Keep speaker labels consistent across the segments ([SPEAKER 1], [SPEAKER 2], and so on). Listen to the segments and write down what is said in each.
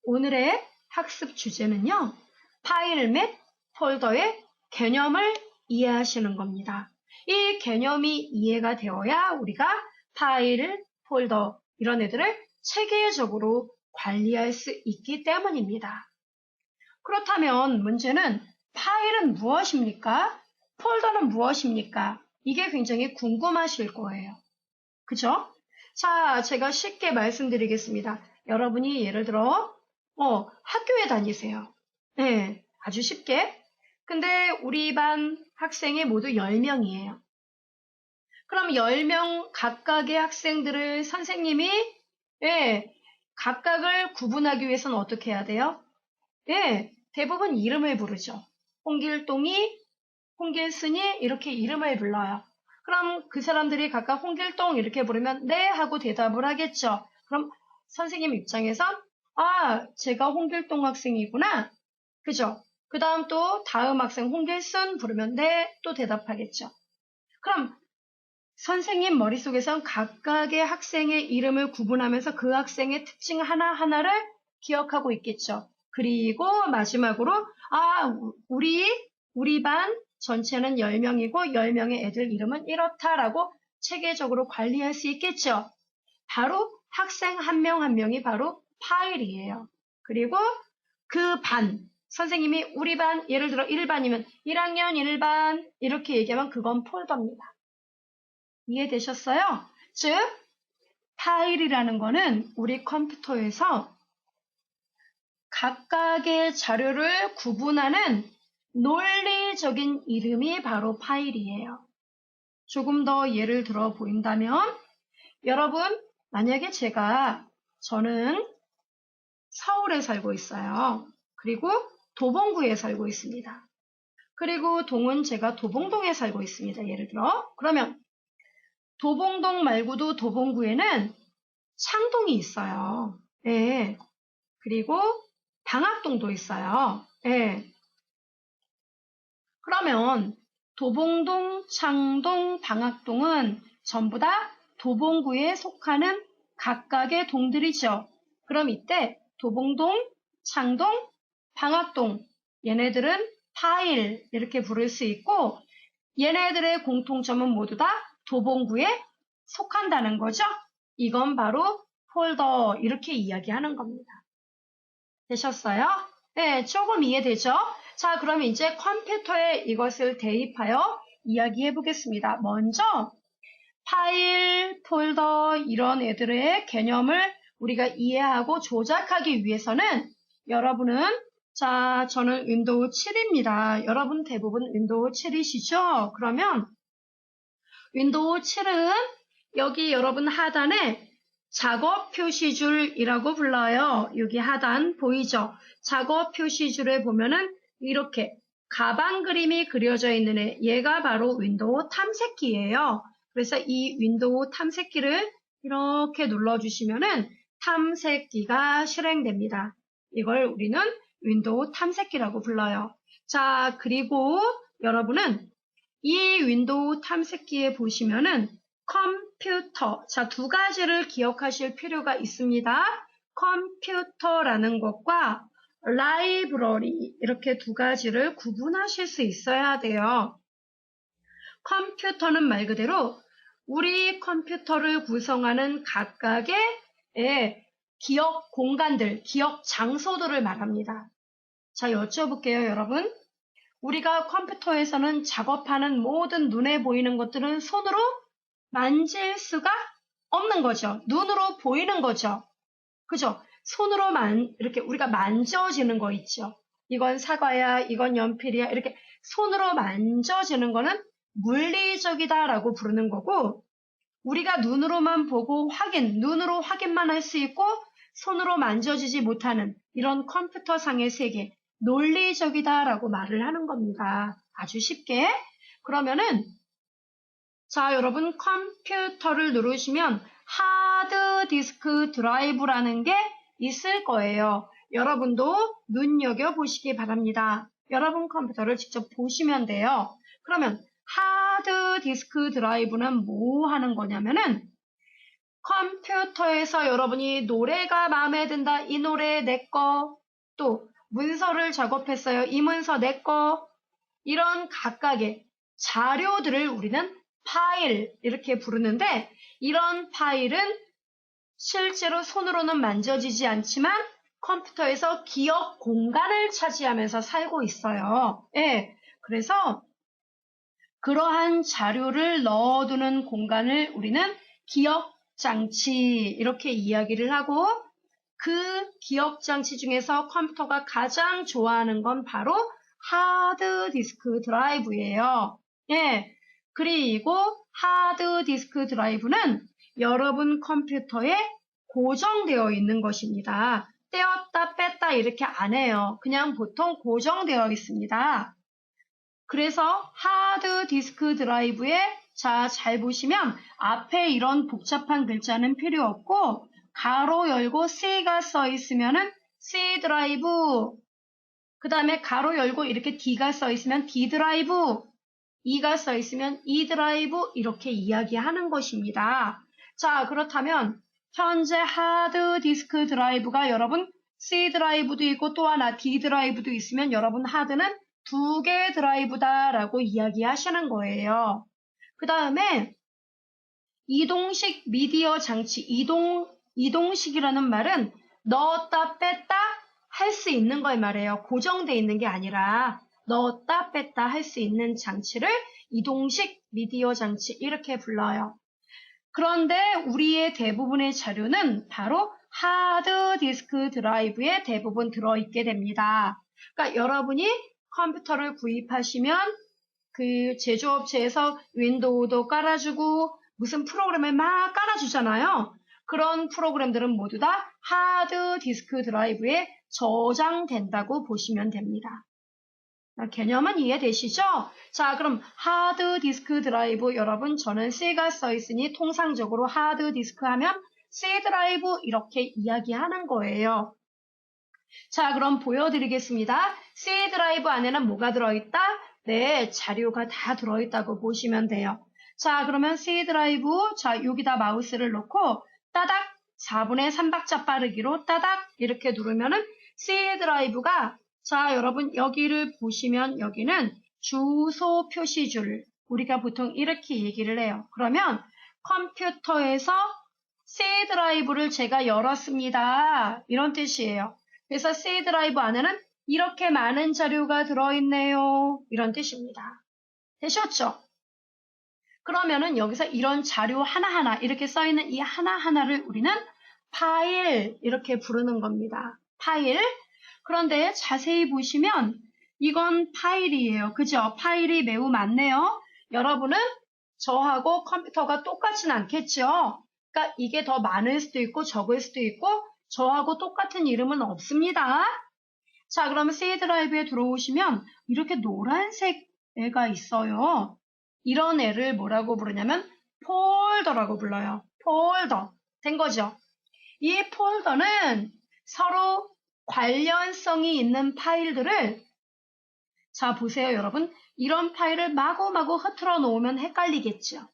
[SPEAKER 1] 오늘의 학습 주제는요, 파일 및 폴더의 개념을 이해하시는 겁니다. 이 개념이 이해가 되어야 우리가 파일, 폴더 이런 애들을 체계적으로 관리할 수 있기 때문입니다. 그렇다면 문제는 파일은 무엇입니까? 폴더는 무엇입니까? 이게 굉장히 궁금하실 거예요. 그죠? 자, 제가 쉽게 말씀드리겠습니다. 여러분이 예를 들어 학교에 다니세요. 네, 아주 쉽게. 근데 우리 반 학생이 모두 10명이에요. 그럼 10명 각각의 학생들을 선생님이 각각을 구분하기 위해서는 어떻게 해야 돼요? 대부분 이름을 부르죠. 홍길동이, 홍길순이 이렇게 이름을 불러요. 그럼 그 사람들이 각각 홍길동 이렇게 부르면 네 하고 대답을 하겠죠. 그럼 선생님 입장에선 제가 홍길동 학생이구나. 그죠? 그 다음 또 다음 학생 홍길순 부르면 네 또 대답하겠죠. 그럼 선생님 머릿속에선 각각의 학생의 이름을 구분하면서 그 학생의 특징 하나하나를 기억하고 있겠죠. 그리고 마지막으로 우리 반 전체는 10명이고 10명의 애들 이름은 이렇다라고 체계적으로 관리할 수 있겠죠. 바로 학생 한 명 한 명이 바로 파일이에요. 그리고 그 반, 선생님이 우리 반, 예를 들어 1반이면 1학년 1반 이렇게 얘기하면 그건 폴더입니다. 이해되셨어요? 즉, 파일이라는 거는 우리 컴퓨터에서 각각의 자료를 구분하는 논리적인 이름이 바로 파일이에요. 조금 더 예를 들어 보인다면, 여러분, 만약에 저는 서울에 살고 있어요. 그리고 도봉구에 살고 있습니다. 그리고 동은 제가 도봉동에 살고 있습니다. 예를 들어. 그러면 도봉동 말고도 도봉구에는 창동이 있어요. 네. 그리고 방학동도 있어요. 네. 그러면 도봉동, 창동, 방학동은 전부 다 도봉구에 속하는 각각의 동들이죠. 그럼 이때 도봉동, 창동, 방학동 얘네들은 파일 이렇게 부를 수 있고 얘네들의 공통점은 모두 다 도봉구에 속한다는 거죠. 이건 바로 폴더 이렇게 이야기하는 겁니다. 되셨어요? 네, 조금 이해되죠? 자, 그럼 이제 컴퓨터에 이것을 대입하여 이야기해 보겠습니다. 먼저 파일, 폴더 이런 애들의 개념을 우리가 이해하고 조작하기 위해서는 여러분은 저는 윈도우 7입니다. 여러분 대부분 윈도우 7이시죠? 그러면 윈도우 7은 여기 여러분 하단에 작업 표시줄이라고 불러요. 여기 하단 보이죠? 작업 표시줄에 보면은 이렇게 가방 그림이 그려져 있는 얘가 바로 윈도우 탐색기예요. 그래서 이 윈도우 탐색기를 이렇게 눌러주시면은 탐색기가 실행됩니다. 이걸 우리는 윈도우 탐색기라고 불러요. 자, 그리고 여러분은 이 윈도우 탐색기에 보시면은 컴퓨터, 두 가지를 기억하실 필요가 있습니다. 컴퓨터라는 것과 라이브러리 이렇게 두 가지를 구분하실 수 있어야 돼요. 컴퓨터는 말 그대로 우리 컴퓨터를 구성하는 각각의 기억 공간들, 기억 장소들을 말합니다. 자, 여쭤볼게요, 여러분. 우리가 컴퓨터에서는 작업하는 모든 눈에 보이는 것들은 손으로 만질 수가 없는 거죠. 눈으로 보이는 거죠. 그죠? 손으로 이렇게 우리가 만져지는 거 있죠. 이건 사과야, 이건 연필이야, 이렇게 손으로 만져지는 거는 물리적이다라고 부르는 거고, 우리가 눈으로만 보고 눈으로 확인만 할 수 있고, 손으로 만져지지 못하는 이런 컴퓨터상의 세계, 논리적이다라고 말을 하는 겁니다. 아주 쉽게. 그러면은 여러분 컴퓨터를 누르시면 하드 디스크 드라이브라는 게 있을 거예요. 여러분도 눈여겨보시기 바랍니다. 여러분 컴퓨터를 직접 보시면 돼요. 그러면 하드 디스크 드라이브는 뭐 하는 거냐면은 컴퓨터에서 여러분이 노래가 마음에 든다. 이 노래 내 거. 또 문서를 작업했어요. 이 문서 내 거. 이런 각각의 자료들을 우리는 파일 이렇게 부르는데 이런 파일은 실제로 손으로는 만져지지 않지만 컴퓨터에서 기억 공간을 차지하면서 살고 있어요. 예, 그래서 그러한 자료를 넣어두는 공간을 우리는 기억장치 이렇게 이야기를 하고 그 기억장치 중에서 컴퓨터가 가장 좋아하는 건 바로 하드디스크 드라이브예요. 예, 그리고 하드디스크 드라이브는 여러분 컴퓨터에 고정되어 있는 것입니다. 떼었다 뺐다 이렇게 안 해요. 그냥 보통 고정되어 있습니다. 그래서 하드디스크 드라이브에 잘 보시면 앞에 이런 복잡한 글자는 필요 없고 가로 열고 C가 써 있으면은 C 드라이브 그 다음에 가로 열고 이렇게 D가 써 있으면 D 드라이브 E가 써 있으면 E 드라이브 이렇게 이야기하는 것입니다. 자, 그렇다면 현재 하드디스크 드라이브가 여러분 C 드라이브도 있고 또 하나 D 드라이브도 있으면 여러분 하드는 2개 드라이브다라고 이야기하시는 거예요. 그 다음에 이동식 미디어 장치, 이동식이라는 말은 넣었다 뺐다 할 수 있는 걸 말해요. 고정되어 있는 게 아니라 넣었다 뺐다 할 수 있는 장치를 이동식 미디어 장치 이렇게 불러요. 그런데 우리의 대부분의 자료는 바로 하드디스크 드라이브에 대부분 들어있게 됩니다. 그러니까 여러분이 컴퓨터를 구입하시면 그 제조업체에서 윈도우도 깔아주고 무슨 프로그램을 막 깔아주잖아요. 그런 프로그램들은 모두 다 하드디스크 드라이브에 저장된다고 보시면 됩니다. 개념은 이해되시죠? 자, 그럼 하드디스크 드라이브 여러분 저는 C가 써 있으니 통상적으로 하드디스크 하면 C 드라이브 이렇게 이야기하는 거예요. 자, 그럼 보여드리겠습니다. C 드라이브 안에는 뭐가 들어있다? 네, 자료가 다 들어있다고 보시면 돼요. 자, 그러면 C 드라이브, 자, 여기다 마우스를 놓고 따닥 4분의 3박자 빠르기로 따닥 이렇게 누르면은 C 드라이브가 자, 여러분 여기를 보시면 여기는 주소 표시줄 우리가 보통 이렇게 얘기를 해요. 그러면 컴퓨터에서 C 드라이브를 제가 열었습니다. 이런 뜻이에요. 그래서 C 드라이브 안에는 이렇게 많은 자료가 들어있네요. 이런 뜻입니다. 되셨죠? 그러면은 여기서 이런 자료 하나하나 이렇게 써있는 이 하나하나를 우리는 파일 이렇게 부르는 겁니다. 파일. 그런데 자세히 보시면 이건 파일이에요. 그죠? 파일이 매우 많네요. 여러분은 저하고 컴퓨터가 똑같진 않겠죠? 그러니까 이게 더 많을 수도 있고 적을 수도 있고 저하고 똑같은 이름은 없습니다. 자, 그러면 C 드라이브에 들어오시면 이렇게 노란색 애가 있어요. 이런 애를 뭐라고 부르냐면 폴더라고 불러요. 폴더. 된 거죠? 이 폴더는 서로 관련성이 있는 파일들을 자, 보세요, 여러분. 이런 파일을 마구마구 흐트러 놓으면 헷갈리겠죠.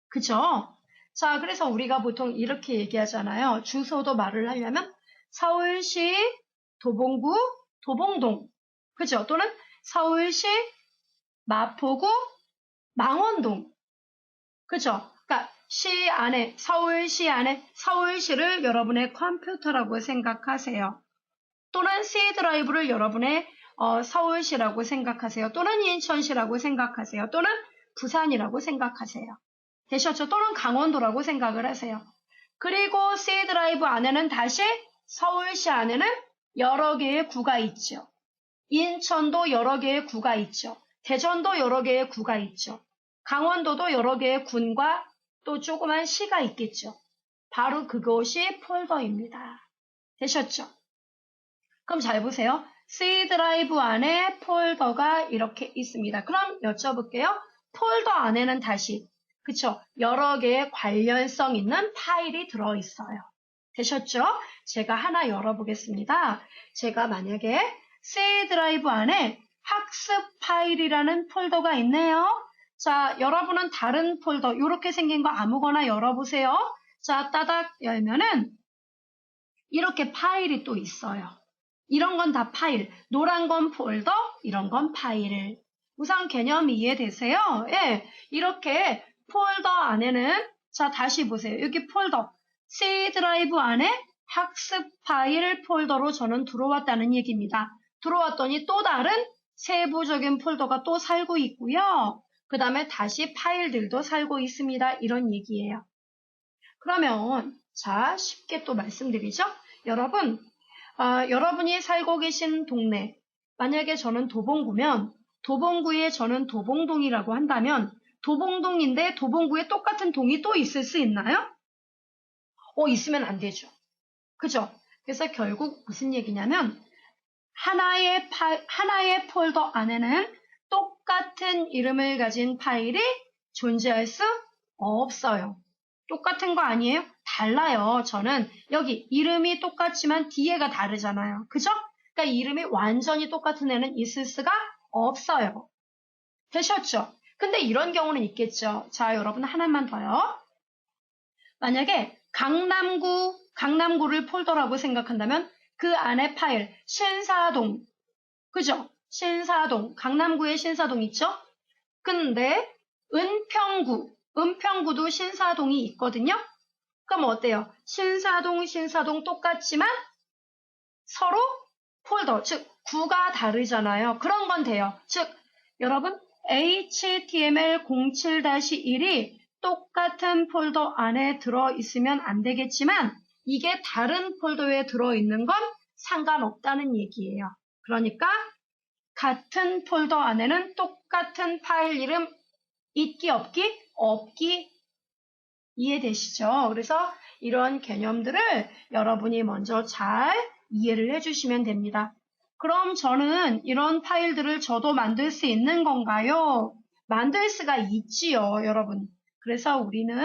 [SPEAKER 1] 그죠? 자, 그래서 우리가 보통 이렇게 얘기하잖아요. 주소도 말을 하려면 서울시 도봉구 도봉동. 그죠? 또는 서울시 마포구 망원동. 그죠? 그러니까 시 안에, 서울시 안에 서울시를 여러분의 컴퓨터라고 생각하세요. 또는 C 드라이브를 여러분의 서울시라고 생각하세요. 또는 인천시라고 생각하세요. 또는 부산이라고 생각하세요. 되셨죠? 또는 강원도라고 생각을 하세요. 그리고 C 드라이브 안에는 다시 서울시 안에는 여러 개의 구가 있죠. 인천도 여러 개의 구가 있죠. 대전도 여러 개의 구가 있죠. 강원도도 여러 개의 군과 또 조그만 시가 있겠죠. 바로 그것이 폴더입니다. 되셨죠? 그럼 잘 보세요. C 드라이브 안에 폴더가 이렇게 있습니다. 그럼 여쭤볼게요. 폴더 안에는 다시 그쵸? 여러 개의 관련성 있는 파일이 들어있어요. 되셨죠? 제가 하나 열어보겠습니다. 제가 만약에 C 드라이브 안에 학습 파일이라는 폴더가 있네요. 자, 여러분은 다른 폴더 이렇게 생긴 거 아무거나 열어보세요. 자, 따닥 열면은 이렇게 파일이 또 있어요. 이런 건 다 파일. 노란 건 폴더, 이런 건 파일. 우선 개념 이해되세요? 예, 이렇게 폴더 안에는 자, 다시 보세요. 여기 폴더. C 드라이브 안에 학습 파일 폴더로 저는 들어왔다는 얘기입니다. 들어왔더니 또 다른 세부적인 폴더가 또 살고 있고요. 그 다음에 다시 파일들도 살고 있습니다. 이런 얘기예요. 그러면 자, 쉽게 또 말씀드리죠. 여러분, 여러분이 살고 계신 동네, 만약에 저는 도봉구면 도봉구에 저는 도봉동이라고 한다면 도봉동인데 도봉구에 똑같은 동이 또 있을 수 있나요? 있으면 안 되죠. 그죠? 그래서 결국 무슨 얘기냐면 하나의 폴더 안에는 똑같은 이름을 가진 파일이 존재할 수 없어요. 똑같은 거 아니에요? 달라요. 저는 여기 이름이 똑같지만 뒤에가 다르잖아요. 그죠? 그러니까 이름이 완전히 똑같은 애는 있을 수가 없어요. 되셨죠? 근데 이런 경우는 있겠죠. 자, 여러분 하나만 더요. 만약에 강남구를 폴더라고 생각한다면 그 안에 파일 신사동, 그죠? 신사동, 강남구에 신사동 있죠? 근데 은평구도 신사동이 있거든요. 그럼 어때요? 신사동 똑같지만 서로 폴더, 즉 구가 다르잖아요. 그런 건 돼요. 즉 여러분 HTML07-1이 똑같은 폴더 안에 들어있으면 안 되겠지만 이게 다른 폴더에 들어있는 건 상관없다는 얘기예요. 그러니까 같은 폴더 안에는 똑같은 파일 이름 있기 없기 이해되시죠? 그래서 이런 개념들을 여러분이 먼저 잘 이해를 해주시면 됩니다. 그럼 저는 이런 파일들을 저도 만들 수 있는 건가요? 만들 수가 있지요, 여러분. 그래서 우리는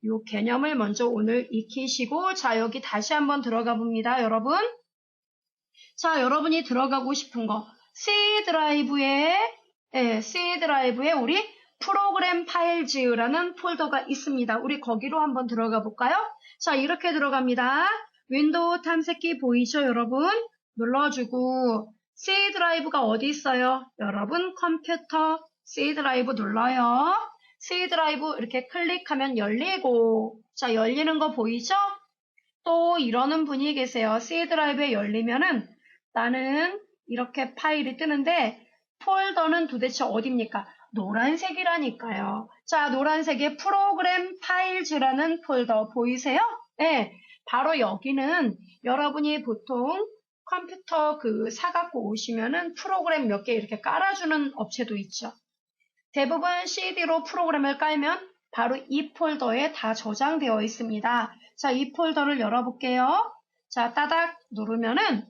[SPEAKER 1] 이 개념을 먼저 오늘 익히시고 자, 여기 다시 한번 들어가 봅니다, 여러분. 자, 여러분이 들어가고 싶은 거 C 드라이브에 우리 프로그램 파일즈라는 폴더가 있습니다. 우리 거기로 한번 들어가 볼까요? 자, 이렇게 들어갑니다. 윈도우 탐색기 보이죠, 여러분? 눌러주고 C 드라이브가 어디 있어요? 여러분 컴퓨터 C 드라이브 눌러요. C 드라이브 이렇게 클릭하면 열리고 자, 열리는 거 보이죠? 또 이러는 분이 계세요. C 드라이브에 열리면은 나는 이렇게 파일이 뜨는데 폴더는 도대체 어디입니까? 노란색이라니까요. 자, 노란색의 프로그램 파일즈라는 폴더 보이세요? 네, 바로 여기는 여러분이 보통 컴퓨터 사 갖고 오시면은 프로그램 몇 개 이렇게 깔아주는 업체도 있죠. 대부분 CD로 프로그램을 깔면 바로 이 폴더에 다 저장되어 있습니다. 자, 이 폴더를 열어볼게요. 자, 따닥 누르면은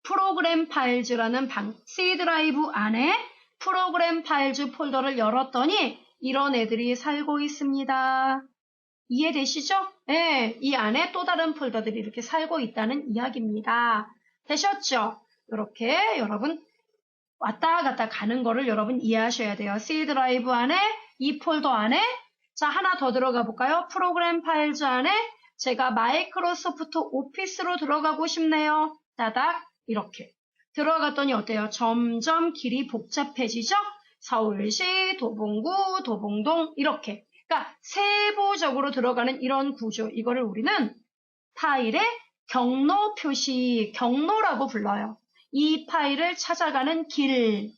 [SPEAKER 1] 프로그램 파일즈라는 C 드라이브 안에 프로그램 파일즈 폴더를 열었더니 이런 애들이 살고 있습니다. 이해되시죠? 네, 이 안에 또 다른 폴더들이 이렇게 살고 있다는 이야기입니다. 되셨죠? 이렇게 여러분 왔다 갔다 가는 거를 여러분 이해하셔야 돼요. C 드라이브 안에 이 폴더 안에 자, 하나 더 들어가 볼까요? 프로그램 파일즈 안에 제가 마이크로소프트 오피스로 들어가고 싶네요. 따닥 이렇게 들어갔더니 어때요? 점점 길이 복잡해지죠? 서울시, 도봉구, 도봉동 이렇게 그러니까 세부적으로 들어가는 이런 구조 이거를 우리는 파일의 경로 표시, 경로라고 불러요. 이 파일을 찾아가는 길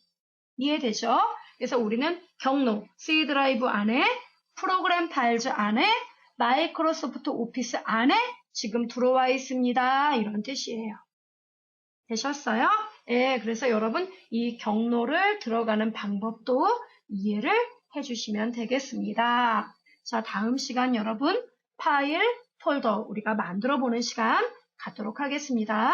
[SPEAKER 1] 이해되죠? 그래서 우리는 경로, C 드라이브 안에 프로그램 파일즈 안에 마이크로소프트 오피스 안에 지금 들어와 있습니다. 이런 뜻이에요. 되셨어요? 네, 그래서 여러분 이 경로를 들어가는 방법도 이해를 해주시면 되겠습니다. 자, 다음 시간 여러분 파일 폴더 우리가 만들어 보는 시간 갖도록 하겠습니다.